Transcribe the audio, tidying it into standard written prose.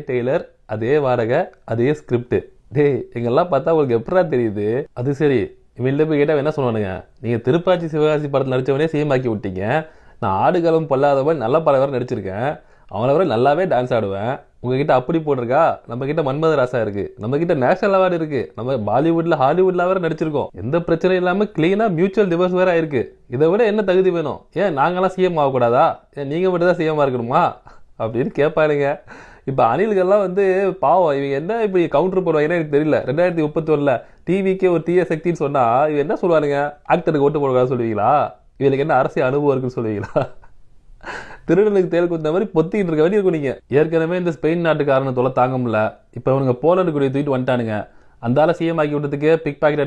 Taylor, அதே வாடகை, அதே ஸ்கிரிப்ட். டேய் எங்கெல்லாம் பார்த்தா உங்களுக்கு எப்படா தெரியுது? அது சரி, இவன்ல போய் கேட்டா என்ன சொல்லுவானுங்க? நீங்க திருப்பாச்சி சிவகாசி படத்தில் நடிச்சவனே சிஎம் விட்டீங்க. நான் ஆடுகளம் பொல்லாதவன் நல்ல பல வரை நடிச்சிருக்கேன். அவனை வரை நல்லாவே டான்ஸ் ஆடுவேன். உங்ககிட்ட அப்படி போட்டிருக்கா? நம்ம கிட்ட மன்மத ராசா இருக்கு, நம்ம கிட்ட நேஷனல் அவார்டு இருக்கு, நம்ம பாலிவுட்ல ஹாலிவுட்ல வேற நடிச்சிருக்கோம். எந்த பிரச்சனையும் இல்லாம கிளீனா மியூச்சுவல் டிவோர்ஸ் வேற ஆயிருக்கு. இதை விட என்ன தகுதி வேணும்? ஏன் நாங்கெல்லாம் சிஎம் ஆகக்கூடாதா? ஏன் நீங்க மட்டும் தான் சிஎம் இருக்கணுமா அப்படின்னு கேட்பானுங்க. இப்ப அணில்கள்லாம் வந்து பாவம், இவங்க என்ன இப்படி கவுண்டர் போடுவாங்கன்னா எனக்கு தெரியல. 2031 டிவிக்கே ஒரு தீய சக்தின்னு சொன்னா இவங்க என்ன சொல்லுவானுங்க? ஆக்டருக்கு ஓட்டு போடுறதா சொல்லுவீங்களா? இவங்களுக்கு என்ன அரசியல் அனுபவம் இருக்குன்னு சொல்லுவீங்களா? திருடனுக்கு தேல் குத்த மாதிரி பொத்திக்கிட்டு இருக்க வேண்டிய இருக்கும். நீங்க ஏற்கனவே இந்த ஸ்பெயின் நாட்டுக்காரனை தொலை தாங்க முடியல. இப்ப இவனுங்க போலந்து கூடிய தூக்கிட்டு வந்துட்டானுங்க. அந்த ஆளை சிஎம் ஆக்கி விட்டதுக்கு பிக் பாக்கெட்